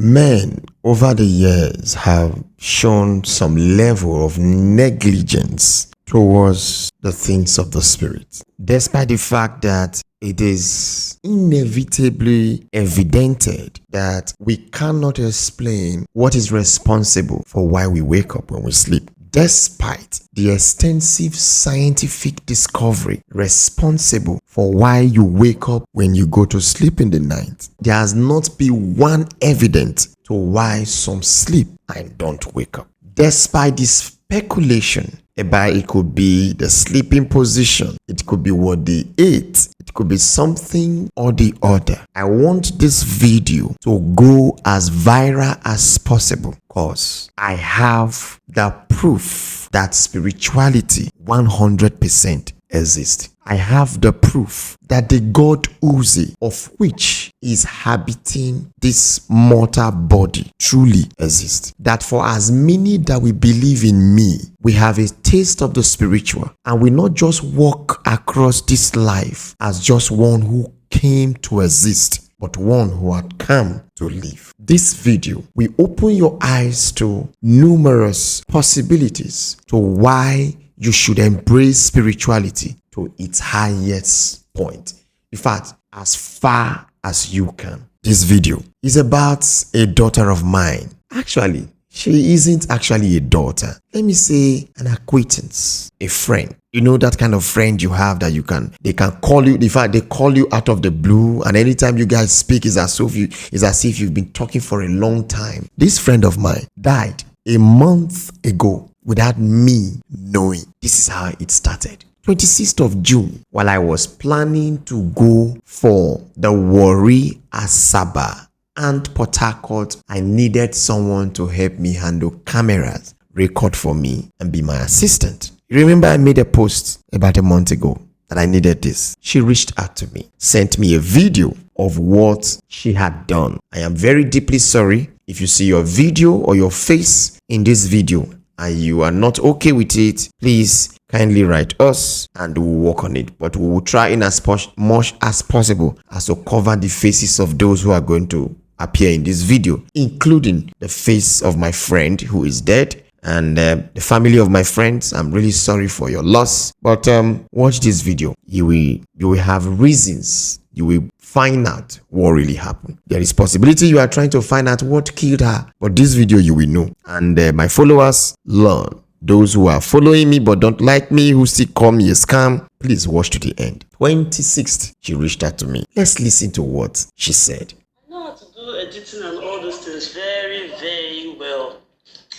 Men over the years have shown some level of negligence towards the things of the spirit, despite the fact that it is inevitably evidented that we cannot explain what is responsible for why we wake up when we sleep. Despite the extensive scientific discovery responsible for why you wake up when you go to sleep in the night, there has not been one evidence to why some sleep and don't wake up. Despite this speculation about it could be the sleeping position, it could be what they ate, it could be something or the other. I want this video to go as viral as possible because I have the proof that spirituality 100% exists. I have the proof that the God Uzih, of which is habiting this mortal body, truly exists. That for as many that we believe in me, we have a taste of the spiritual, and we not just walk across this life as just one who came to exist, but one who had come to live. This video will open your eyes to numerous possibilities to why you should embrace spirituality to its highest point. In fact, as far as you can. This video is about a daughter of mine. Actually, she isn't actually a daughter. Let me say an acquaintance, a friend. You know that kind of friend you have that they can call you. In fact, they call you out of the blue, and anytime you guys speak, it's as if you've been talking for a long time. This friend of mine died a month ago without me knowing. This is how it started. 26th of June, while I was planning to go for the Warri, Asaba and Port Harcourt, I needed someone to help me handle cameras, record for me, and be my assistant. You remember I made a post about a month ago that I needed this. She reached out to me, sent me a video of what she had done. I am very deeply sorry if you see your video or your face in this video and you are not okay with it. Please kindly write us and we'll work on it. But we will try in as much as possible as to cover the faces of those who are going to appear in this video, including the face of my friend who is dead and the family of my friends. I'm really sorry for your loss. But watch this video. You will have reasons. You will find out what really happened. There is possibility you are trying to find out what killed her, but this video you will know. And my followers, learn. Those who are following me but don't like me, who still call me a scam, please watch to the end. 26th, she reached out to me. Let's listen to what she said. I know how to do editing and all those things very, very well.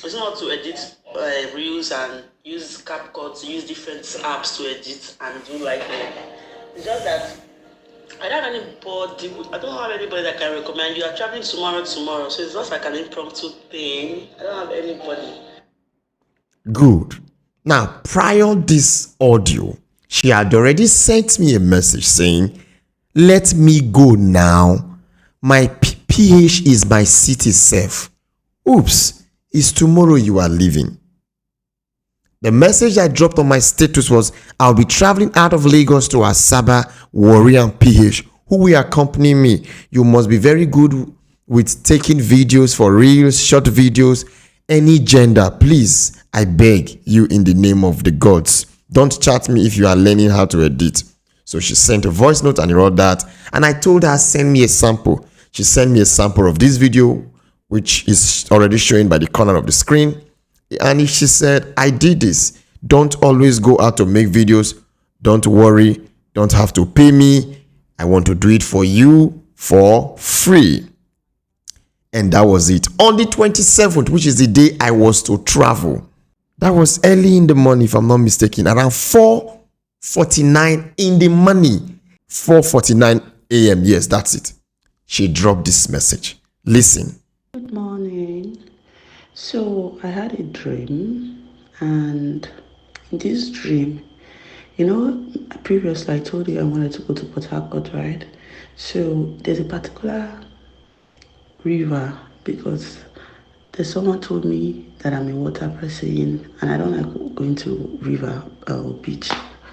It's not to edit reels and use CapCut, use different apps to edit and do like that. It's just that I don't have anybody that can recommend. You are traveling tomorrow, so it's just like an impromptu thing. I don't have anybody. Good. Now, prior this audio, she had already sent me a message saying, "Let me go now. My PH is my city self. Oops, it's tomorrow you are leaving." The message I dropped on my status was, "I'll be traveling out of Lagos to Asaba, Warri and PH. Who will accompany me? You must be very good with taking videos for reels, short videos, any gender. Please, I beg you in the name of the gods. Don't chat me if you are learning how to edit." So she sent a voice note and I wrote that. And I told her, send me a sample. She sent me a sample of this video, which is already showing by the corner of the screen. And she said, "I did this. Don't always go out to make videos. Don't worry. Don't have to pay me. I want to do it for you for free." And that was it. On the 27th, which is the day I was to travel. That was early in the morning, if I'm not mistaken. Around 4:49 in the morning. 4:49 a.m. Yes, that's it. She dropped this message. Listen. Good morning. So I had a dream, and in this dream, previously I told you I wanted to go to Port Harcourt, right? So there's a particular river, because there's someone told me that I'm a water person and I don't like going to river or beach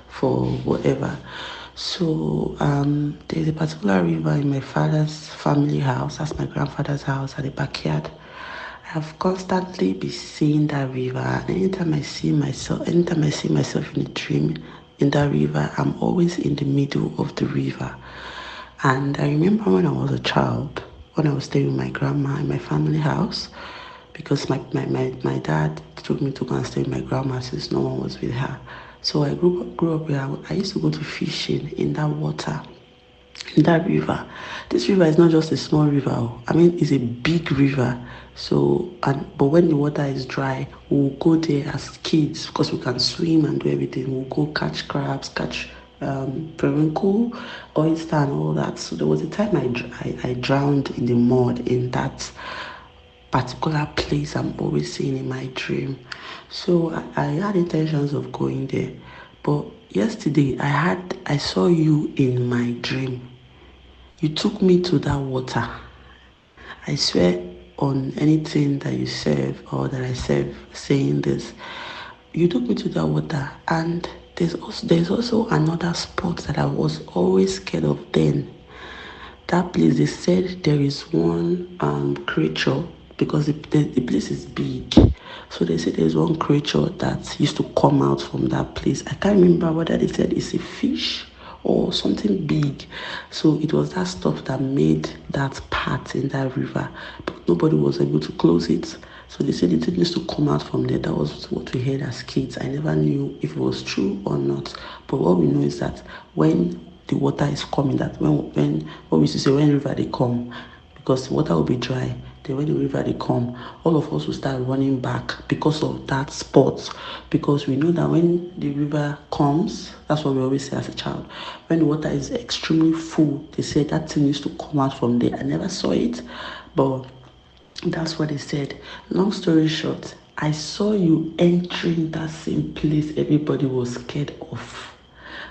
for whatever. So there's a particular river in my father's family house. That's my grandfather's house at the backyard. I have constantly been seeing that river. And anytime I see myself in a dream in that river, I'm always in the middle of the river. And I remember when I was a child, when I was staying with my grandma in my family house, because my dad took me to go and stay with my grandma since no one was with her. So I grew up where I used to go to fishing in that water, in that river. This river is not just a small river. I mean, it's a big river. So, but when the water is dry, we'll go there as kids because we can swim and do everything. We'll go catch crabs, catch periwinkle, oyster, and all that. So there was a time I drowned in the mud in that particular place I'm always seeing in my dream. So I had intentions of going there. But yesterday I saw you in my dream. You took me to that water. I swear on anything that you serve or that I serve saying this. You took me to that water, and there's also another spot that I was always scared of then. That place, they said there is one creature because the place is big. So they said there's one creature that used to come out from that place. I can't remember whether they said it's a fish or something big. So it was that stuff that made that part in that river, but nobody was able to close it. So they said it needs to come out from there. That was what we heard as kids. I never knew if it was true or not. But what we know is that when the water is coming, that when what we used to say, when river they come, because the water will be dry, then when the river they come, all of us will start running back because of that spot. Because we know that when the river comes, that's what we always say as a child, when the water is extremely full, they say that thing used to come out from there. I never saw it, but that's what they said. Long story short, I saw you entering that same place everybody was scared of.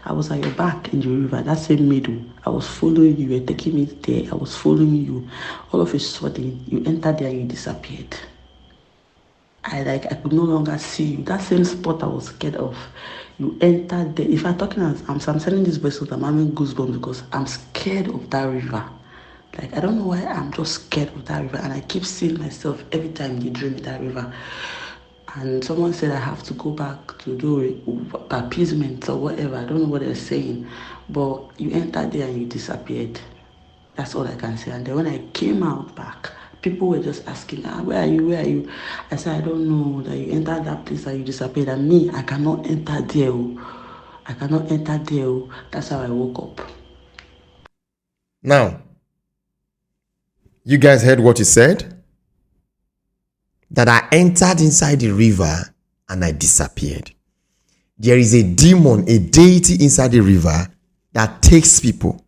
I was at your back in the river, that same middle. I was following you, you were taking me there. I was following you. All of a sudden, you entered there and you disappeared. I could no longer see you. That same spot I was scared of. You entered there. If I'm talking as I'm sending this voice out, I'm having goosebumps because I'm scared of that river. Like I don't know why I'm just scared of that river, and I keep seeing myself every time you dream in that river. And someone said I have to go back to do appeasement or whatever. I don't know what they're saying, but you entered there and you disappeared. That's all I can say. And then when I came out back, people were just asking, where are you? Where are you? I said, I don't know, that you entered that place and you disappeared. And me, I cannot enter there. I cannot enter there. That's how I woke up. Now, you guys heard what he said? That I entered inside the river and I disappeared. There is a demon, a deity inside the river that takes people.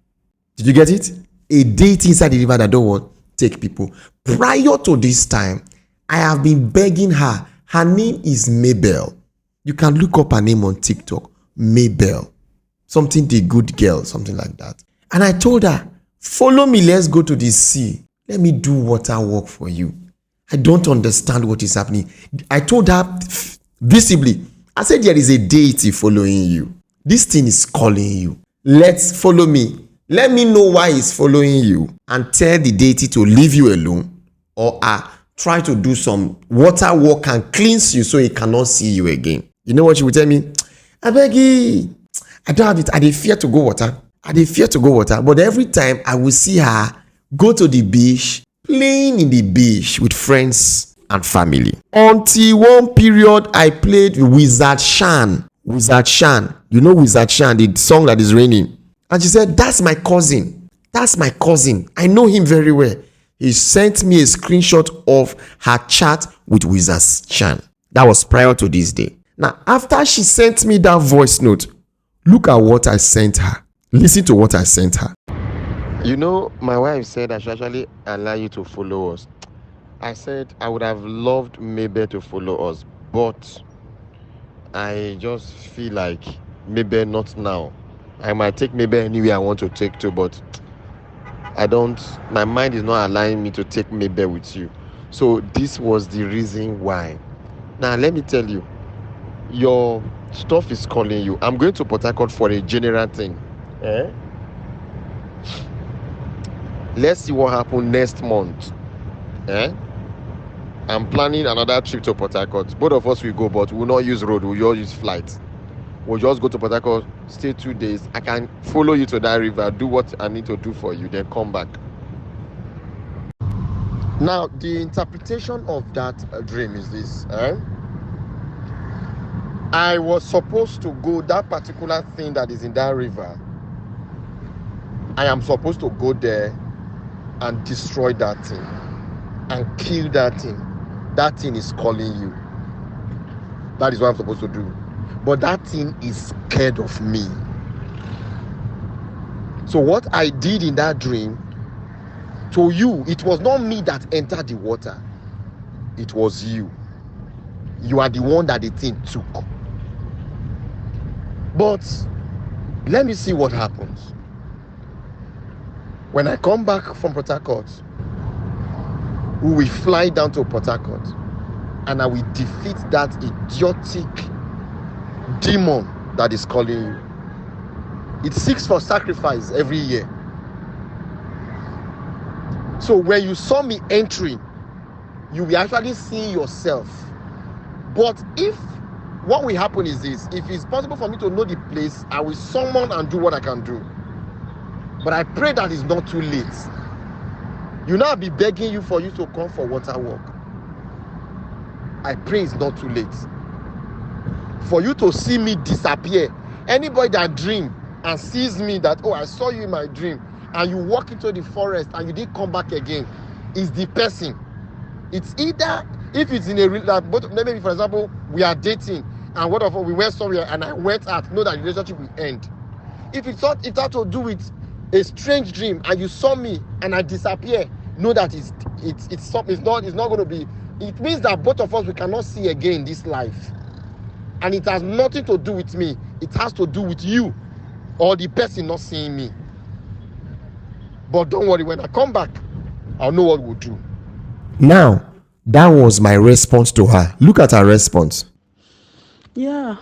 Did you get it? A deity inside the river that don't want take people. Prior to this time, I have been begging her. Her name is Mabel. You can look up her name on TikTok. Mabel. Something the good girl, something like that. And I told her, follow me, let's go to the sea. Let me do water work for you. I don't understand what is happening. I told her visibly, I said there is a deity following you. This thing is calling you. Let's follow me. Let me know why it's following you and tell the deity to leave you alone or try to do some water work and cleanse you so he cannot see you again. You know what she would tell me? I beg you. I don't have it. I dey fear to go water. But every time I will see her go to the beach, playing in the beach with friends and family. Until one period I played Wizard Shan. You know Wizard Shan, the song that is raining. And she said, that's my cousin. I know him very well. He sent me a screenshot of her chat with Wizard Shan. That was prior to this day. Now, after she sent me that voice note, look at what I sent her. Listen to what I sent her. You know, my wife said I should actually allow you to follow us. I said I would have loved Mabel to follow us, but I just feel like Mabel not now. I might take Mabel anywhere I want to take to, but my mind is not allowing me to take Mabel with you. So this was the reason why. Now, let me tell you, your stuff is calling you. I'm going to Port Harcourt for a general thing. Eh? Let's see what happens next month. Eh? I'm planning another trip to Port Harcourt. Both of us will go, but we'll not use road. We'll just use flight. We'll just go to Port Harcourt, stay 2 days. I can follow you to that river, do what I need to do for you, then come back. Now, the interpretation of that dream is this. I was supposed to go, that particular thing that is in that river, I am supposed to go there and destroy that thing and kill that thing. That thing is calling you. That is what I'm supposed to do. But that thing is scared of me. So what I did in that dream, to you, it was not me that entered the water. It was you. You are the one that the thing took. But let me see what happens. When I come back from Port Harcourt, we will fly down to Port Harcourt and I will defeat that idiotic demon that is calling you. It seeks for sacrifice every year. So when you saw me entering, you will actually see yourself. But if what will happen is this, if it's possible for me to know the place, I will summon and do what I can do. But I pray that it's not too late. You know, I'll be begging you for you to come for water walk. I pray it's not too late. For you to see me disappear. Anybody that dream and sees me that, oh, I saw you in my dream, and you walk into the forest and you didn't come back again, is the person. It's either, if it's in a maybe for example, we are dating and whatever, we went somewhere and I went out, know that the relationship will end. If it had to do with a strange dream and you saw me and I disappear, know that it's not going to be. It means that both of us, we cannot see again this life. And it has nothing to do with me. It has to do with you or the person not seeing me. But don't worry, when I come back, I'll know what we'll do. Now, that was my response to her. Look at her response. Yeah,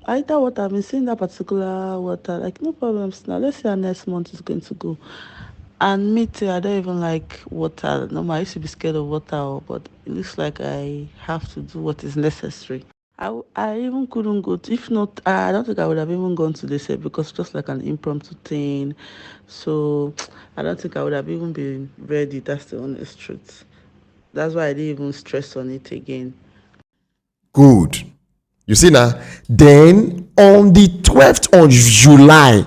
I thought what I've been seeing that particular water, like no problems now. Let's see how next month is going to go. And me too, I don't even like water. No, I used to be scared of water, but it looks like I have to do what is necessary. I even couldn't go to, if not, I don't think I would have even gone to the set because just like an impromptu thing. So I don't think I would have even been ready. That's the honest truth. That's why I didn't even stress on it again. Good. You see now, then on the 12th of July,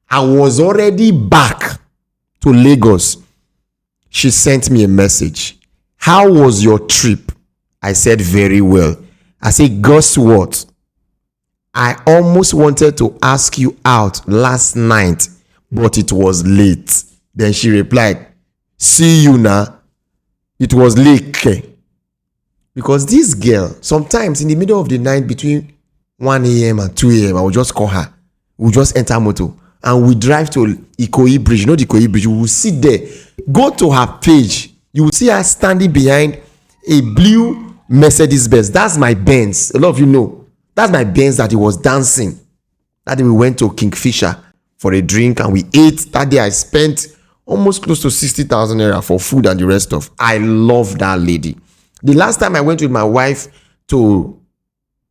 I was already back to Lagos. She sent me a message. How was your trip? I said, very well. I said, guess what? I almost wanted to ask you out last night, but it was late. Then she replied, see you now. It was late. Because this girl, sometimes in the middle of the night between 1 a.m. and 2 a.m., I will just call her. We'll just enter motor and we drive to Ikoyi Bridge. You know the Ikoyi Bridge? We will sit there. Go to her page. You will see her standing behind a blue Mercedes Benz. That's my Benz. A lot of you know. That's my Benz that he was dancing. That day we went to Kingfisher for a drink and we ate. That day I spent almost close to 60,000 naira for food and the rest of. I love that lady. The last time I went with my wife to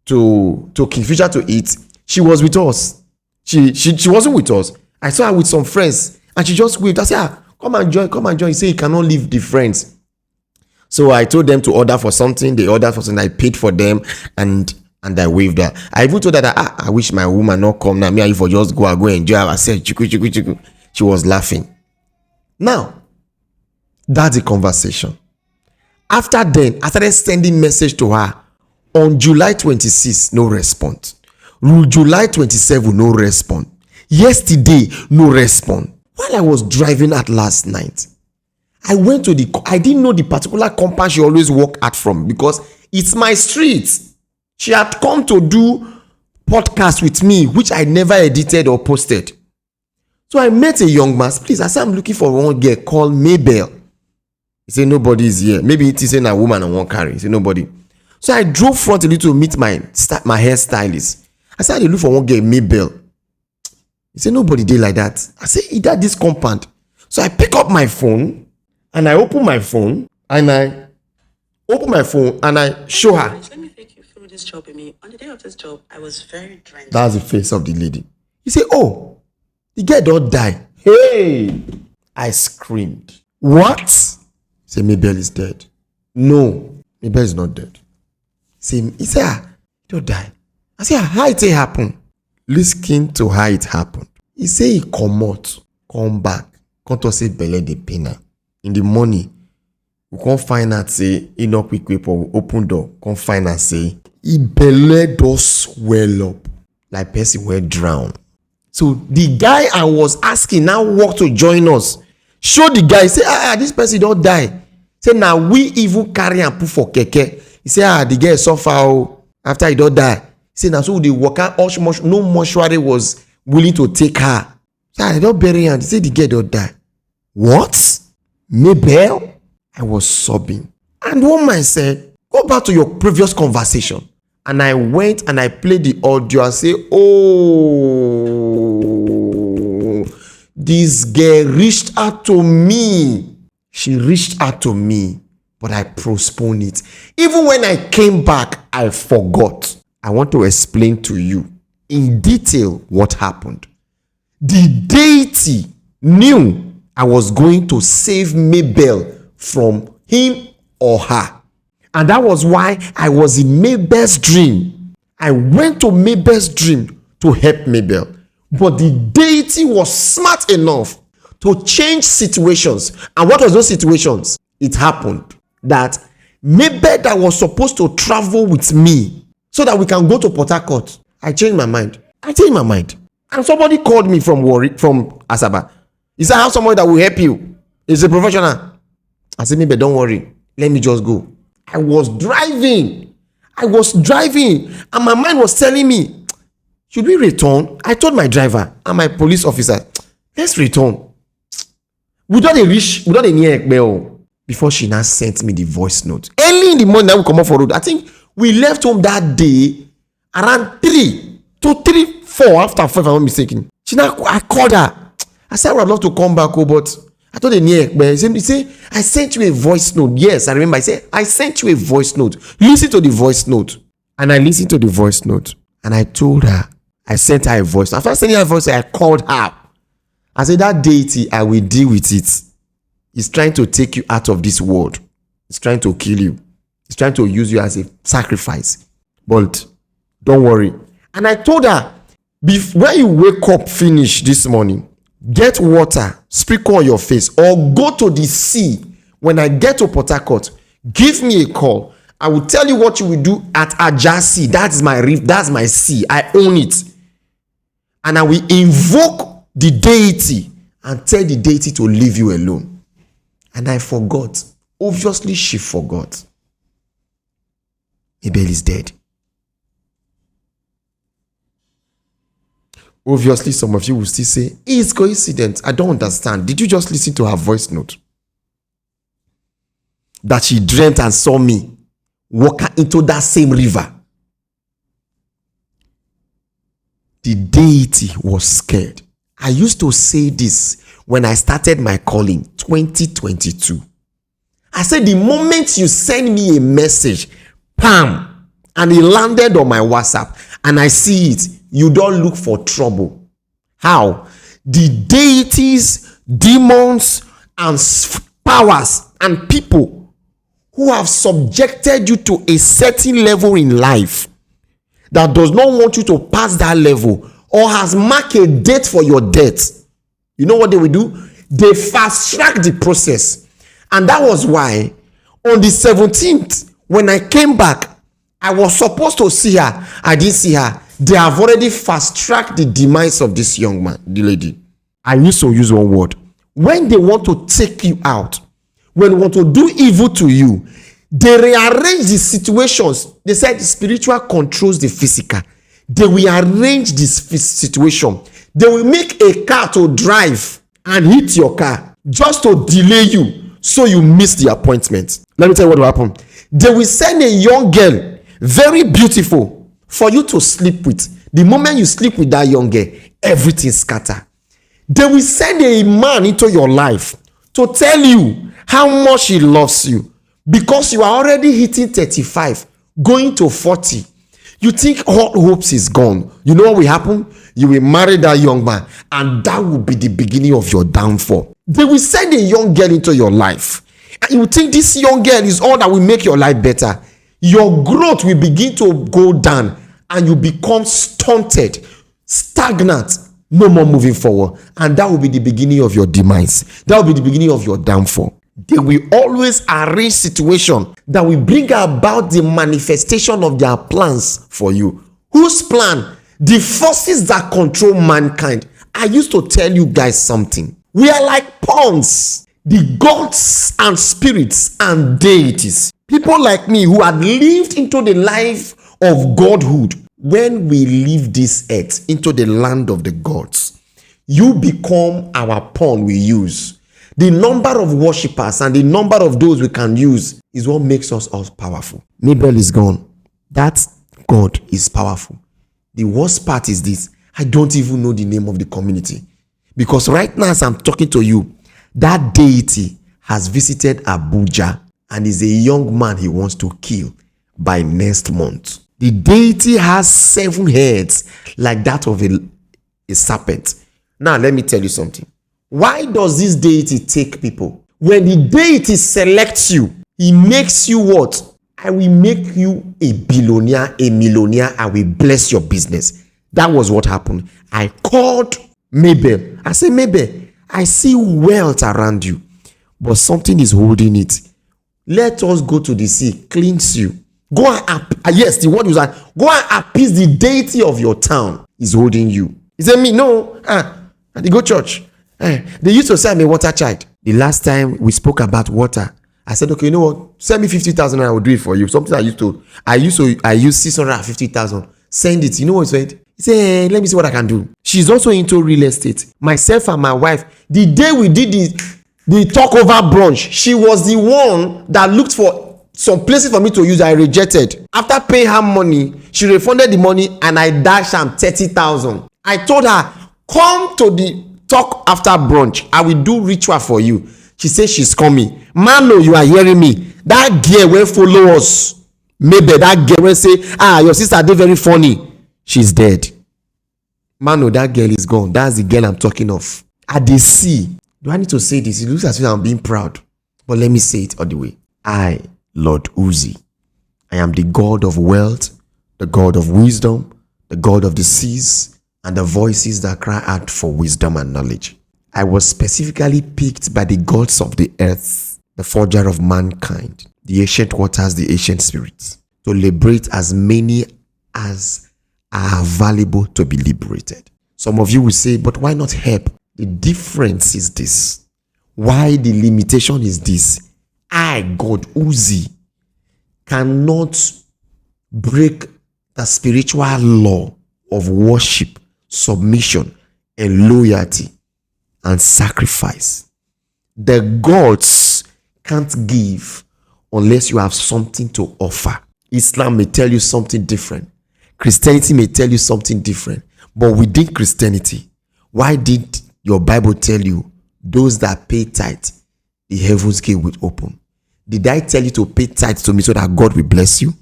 Kingfisher to eat, she was with us. She wasn't with us. I saw her with some friends and she just waved. I said, come and join. He said he cannot leave the friends. So I told them to order for something. They ordered for something. I paid for them and I waved her. I even told her that I wish my woman not come now. Me and you for just go enjoy ourselves. Chiku. She was laughing. Now, that's the conversation. After then, I started sending message to her. On July 26, no response. July 27, no response. Yesterday, no response. While I was driving at last night, I didn't know the particular compound she always walk out from because it's my street. She had come to do podcast with me, which I never edited or posted. So I met a young man. Please, I said, I'm looking for one girl called Mabel. He said, nobody is here. Maybe it is a woman and one carry. He said, nobody. So I drove front a little to meet my hairstylist. I said, I look for one girl, Mabel. He said, nobody did like that. I said, he did this compound. So I pick up my phone and I open my phone and I show her. Let me take you through this job. On the day of this job, I was very drenched. That's the face of the lady. He said, oh, the girl don't die. Hey! I screamed. What? He said, Mabel is dead. No, Mabel is not dead. He said, he don't die. I said, how it happen? Listen to how it happened. He said he come back, come to say belle de pena. In the morning, we come find out say he not quick open door. Come find out say he belle does swell up like person will drown. So the guy I was asking now walk to join us. Show the guy, say this person don't die. Say now we even carry and put for keke. He say the guy suffer after he don't die. Say now so the worker no mortuary was willing to take her. Say they don't bury her. They say the girl don't die. What? Mabel? I was sobbing. And one man said, go back to your previous conversation. And I went and I played the audio and say, oh, this girl reached out to me. She reached out to me, but I postponed it. Even when I came back, I forgot. I want to explain to you in detail what happened. The deity knew I was going to save Mabel from him or her. And that was why I was in Mabel's dream. I went to Mabel's dream to help Mabel. But the deity was smart enough to change situations. And what was those situations? It happened that Mabel that was supposed to travel with me so that we can go to Port Harcourt, I changed my mind. And somebody called me from Asaba. He said, I have somebody that will help you. He's a professional. I said, Mabel, don't worry. Let me just go. I was driving. And my mind was telling me, should we return? I told my driver and my police officer, let's return. We don't reach near Ekbeo. Before she now sent me the voice note. Early in the morning, I will come off for road. I think we left home that day around 3 to 3, 4 after 5, if I'm not mistaken. I called her. I said, I would love to come back, but I told the near Ekbe. He said, I sent you a voice note. Yes, I remember. I said, I sent you a voice note. Listen to the voice note. And I listened to the voice note. And I told her, I sent her a voice. After sending her a voice, I called her. I said, that deity, I will deal with it. He's trying to take you out of this world. He's trying to kill you. He's trying to use you as a sacrifice. But don't worry. And I told her, when you wake up, finish this morning, get water, sprinkle on your face, or go to the sea. When I get to Port Harcourt, give me a call. I will tell you what you will do at Ajasi. That's my reef. That's my sea. I own it. And I will invoke the deity and tell the deity to leave you alone. And I forgot. Obviously, she forgot. Mabel is dead. Obviously, some of you will still say, it's coincidence. I don't understand. Did you just listen to her voice note? That she dreamt and saw me walk into that same river. The deity was scared. I used to say this when I started my calling 2022. I said, the moment you send me a message, pam, and it landed on my WhatsApp, and I see it, you don't look for trouble. How? The deities, demons, and powers and people who have subjected you to a certain level in life that does not want you to pass that level or has marked a date for your death, you know what they will do? They fast track the process. And that was why on the 17th, when I came back, I was supposed to see her. I didn't see her. They have already fast tracked the demise of this young man, the lady. I used to use one word. When they want to take you out, when they want to do evil to you, they rearrange the situations. They said the spiritual controls the physical. They will arrange this situation. They will make a car to drive and hit your car just to delay you so you miss the appointment. Let me tell you what will happen. They will send a young girl, very beautiful, for you to sleep with. The moment you sleep with that young girl, everything scatter. They will send a man into your life to tell you how much he loves you, because you are already hitting 35, going to 40. You think all hopes is gone. You know what will happen? You will marry that young man, and that will be the beginning of your downfall. They will send a young girl into your life, and you think this young girl is all that will make your life better. Your growth will begin to go down, and you become stunted, stagnant, no more moving forward. And that will be the beginning of your demise. That will be the beginning of your downfall. They will always arrange situation that will bring about the manifestation of their plans for you. Whose plan? The forces that control mankind. I used to tell you guys something. We are like pawns. The gods and spirits and deities. People like me who had lived into the life of godhood. When we leave this earth into the land of the gods, you become our pawn we use. The number of worshippers and the number of those we can use is what makes us all powerful. Mabel is gone. That God is powerful. The worst part is this. I don't even know the name of the community. Because right now as I'm talking to you, that deity has visited Abuja and is a young man he wants to kill by next month. The deity has 7 heads like that of a serpent. Now, let me tell you something. Why does this deity take people? When the deity selects you, he makes you what? I will make you a billionaire, a millionaire. I will bless your business. That was what happened. I called Mabel. I said, Mabel, I see wealth around you, but something is holding it. Let us go to the sea, cleanse you. Go and yes, the word was like, go and appease the deity of your town is holding you. He said, me, no. They go church. They used to say I'm a water child. The last time we spoke about water, I said, okay, you know what? Send me 50,000 and I will do it for you. Something I use 650,000. Send it. You know what he said? He said, hey, let me see what I can do. She's also into real estate. Myself and my wife, the day we did the talk over brunch, she was the one that looked for some places for me to use. I rejected. After paying her money, she refunded the money and I dashed her 30,000. I told her, come to the talk after brunch. I will do ritual for you. She said she's coming. Mano, you are hearing me. That girl will follow us. Maybe that girl will say, your sister did very funny. She's dead. Mano, that girl is gone. That's the girl I'm talking of. At the sea. Do I need to say this? It looks as if I'm being proud. But let me say it all the way. I, Lord Uzih, I am the God of wealth, the God of wisdom, the God of the seas, and the voices that cry out for wisdom and knowledge. I was specifically picked by the gods of the earth, the forger of mankind, the ancient waters, the ancient spirits, to liberate as many as are available to be liberated. Some of you will say, but why not help? The difference is this. Why the limitation is this. I, God Uzih, cannot break the spiritual law of worship, submission, and loyalty and sacrifice. The gods can't give unless you have something to offer. Islam may tell you something different. Christianity may tell you something different. But within Christianity, why did your Bible tell you those that pay tithe, the heavens gate will open? Did I tell you to pay tithe to me so that God will bless you?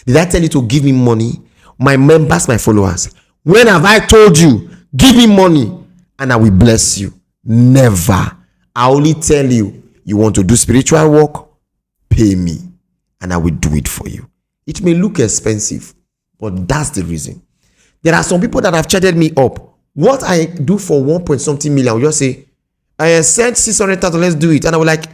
Did I tell you to give me money? My members, my followers. When have I told you, give me money and I will bless you? Never. I only tell you, you want to do spiritual work? Pay me and I will do it for you. It may look expensive, but that's the reason. There are some people that have chatted me up. What I do for 1 point something million, I will just say, I sent 600,000, let's do it. And I was like,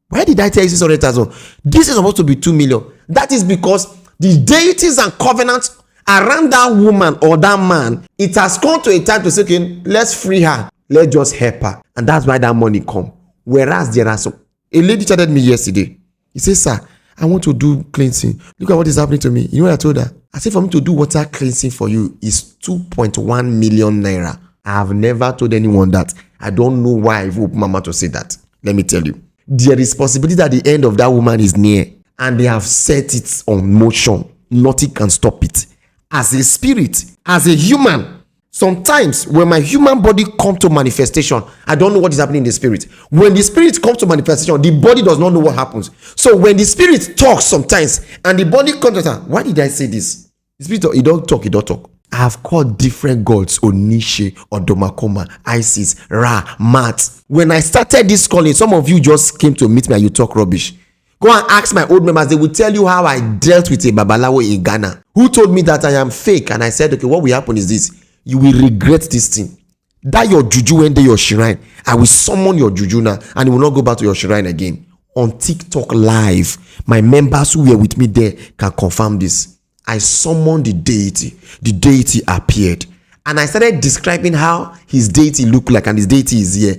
why did I tell you 600,000? This is supposed to be 2 million. That is because the deities and covenants around that woman or that man, it has come to a time to say, okay, let's free her. Let's just help her. And that's why that money come. Whereas there are some, a lady chatted me yesterday. He says, sir, I want to do cleansing. Look at what is happening to me. You know what I told her? I said, for me to do water cleansing for you is 2.1 million naira. I have never told anyone that. I don't know why I opened my mouth to say that. Let me tell you. The responsibility at the end of that woman is near. And they have set it on motion. Nothing can stop it. As a spirit, as a human, Sometimes when my human body comes to manifestation, I don't know what is happening in the spirit. When the spirit comes to manifestation, the body does not know what happens. So when the spirit talks sometimes and the body comes to, why did I say this? The spirit, he don't talk, he don't talk. I have called different gods, Onishe, Odomakoma, Isis, Ra, Mat. When I started this calling, some of you just came to meet me and you talk rubbish. Go and ask my old members. They will tell you how I dealt with a babalawo in Ghana who told me that I am fake. And I said, okay, what will happen is this. You will regret this thing. That your juju went there, your shrine. I will summon your juju now and you will not go back to your shrine again. On TikTok live, my members who were with me there can confirm this. I summoned the deity. The deity appeared. And I started describing how his deity looked like, and his deity is here.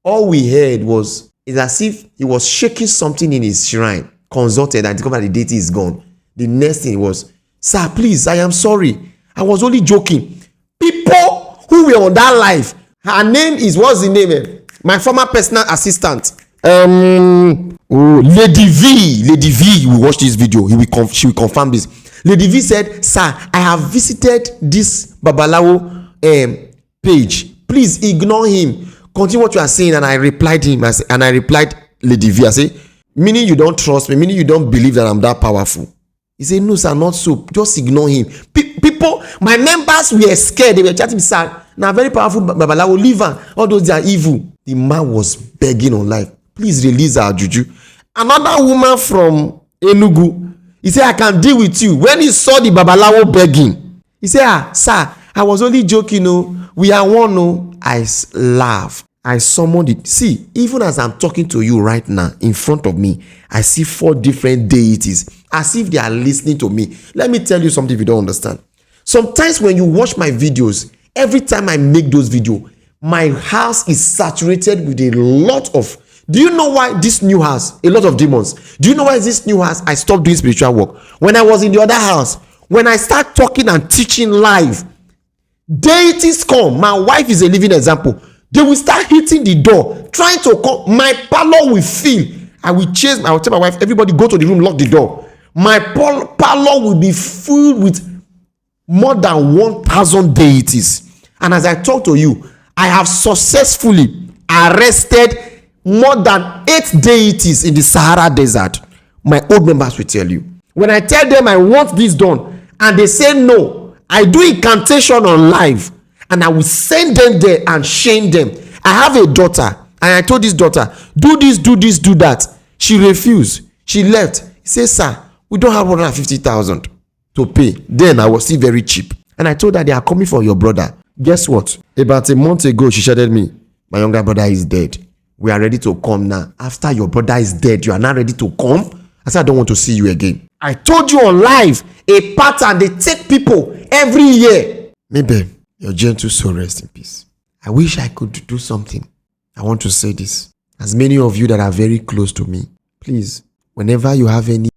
All we heard was, it's as if he was shaking something in his shrine, consulted, and discovered the deity is gone. The next thing was, sir, please, I am sorry. I was only joking. People who were on that live, her name is, what's the name? My former personal assistant. Lady V will watch this video. She will confirm this. Lady V said, sir, I have visited this babalawo page. Please ignore him. Continue what you are saying. And I replied him, Lady V, I say, meaning you don't trust me, meaning you don't believe that I'm that powerful. He said, no, sir, not so. Just ignore him. People, my members were scared. They were chatting me, sir, now very powerful babalawo, leave her. All those, they are evil. The man was begging on life. Please release our juju. Another woman from Enugu, he said, I can deal with you. When he saw the babalawo begging, he said, sir, I was only joking. We are one. I laughed. I summoned it. See, even as I'm talking to you right now, in front of me, I see 4 different deities, as if they are listening to me. Let me tell you something if you don't understand. Sometimes when you watch my videos, every time I make those videos, my house is saturated with a lot of, do you know why this new house, a lot of demons? Do you know why this new house, I stopped doing spiritual work? When I was in the other house, when I start talking and teaching live, deities come. My wife is a living example. They will start hitting the door, trying to come. My parlor will fill. I will tell my wife, everybody go to the room, lock the door. My parlor will be filled with more than 1,000 deities. And as I talk to you, I have successfully arrested more than 8 deities in the Sahara Desert. My old members will tell you. When I tell them I want this done, and they say no, I do incantation on live, and I will send them there and shame them. I have a daughter, and I told this daughter, do this, do this, do that. She refused. She left. He says, sir, we don't have 150,000 to pay. Then I was still very cheap. And I told her, they are coming for your brother. Guess what? About a month ago, she shouted me, my younger brother is dead. We are ready to come now. After your brother is dead, you are not ready to come? I said, I don't want to see you again. I told you on live, a pattern, they take people every year. Maybe your gentle soul rest in peace. I wish I could do something. I want to say this. As many of you that are very close to me, please, whenever you have any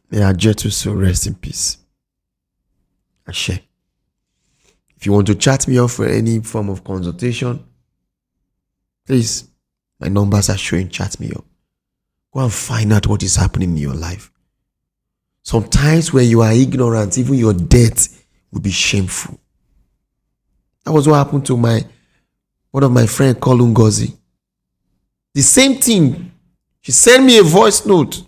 May our Jetuso rest in peace. Ashe. If you want to chat me up for any form of consultation, please, my numbers are showing. Chat me up. Go and find out what is happening in your life. Sometimes when you are ignorant, even your death will be shameful. That was what happened to one of my friends called Uzih. The same thing. She sent me a voice note.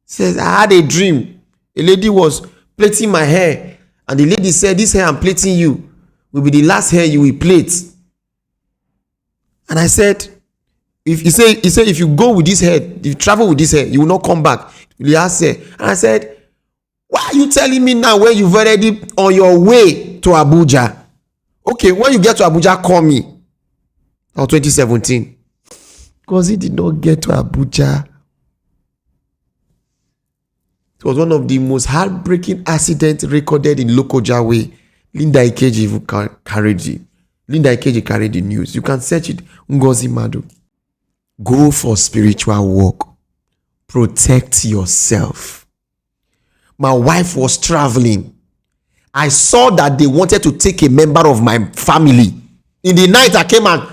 Says, I had a dream. A lady was plaiting my hair. And the lady said, this hair I'm plaiting you will be the last hair you will plait. And I said, he said if you go with this hair, if you travel with this hair, you will not come back. And I said, why are you telling me now when you've already on your way to Abuja? Okay, when you get to Abuja, call me. Or 2017. Because he did not get to Abuja. It was one of the most heartbreaking accidents recorded in Lokoja way. Linda Ikeji even carried it. Linda Ikeji carried the news. You can search it. Ngozi Madu. Go for spiritual work. Protect yourself. My wife was traveling. I saw that they wanted to take a member of my family. In the night, I came and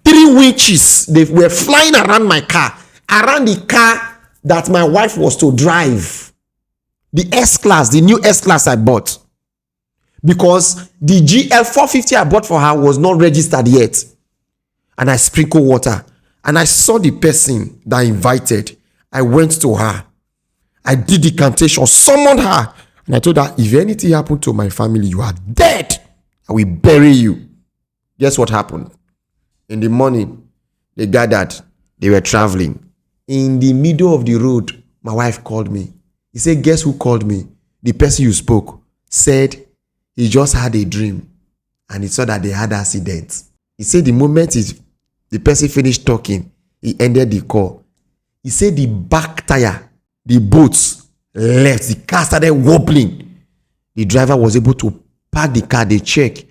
3 witches, they were flying around my car. Around the car that my wife was to drive. The S-Class, the new S-Class I bought. Because the GL 450 I bought for her was not registered yet. And I sprinkled water. And I saw the person that I invited. I went to her. I did the cantation, summoned her. And I told her, if anything happened to my family, you are dead. I will bury you. Guess what happened? In the morning, they gathered. They were traveling. In the middle of the road, my wife called me. He said, guess who called me? The person you spoke said he just had a dream and he saw that they had accidents. He said the moment the person finished talking, he ended the call. He said the back tire, the boats left. The car started wobbling. The driver was able to park the car. They checked.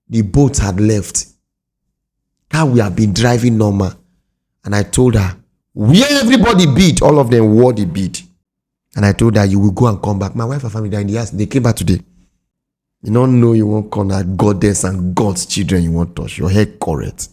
The boats had left. Car we have been driving normal. And I told her, where everybody beat, all of them wore the beat. And I told her, you will go and come back. My wife and family died in the house. They came back today. You don't know you won't corner goddess and God's children you won't touch. Your head correct.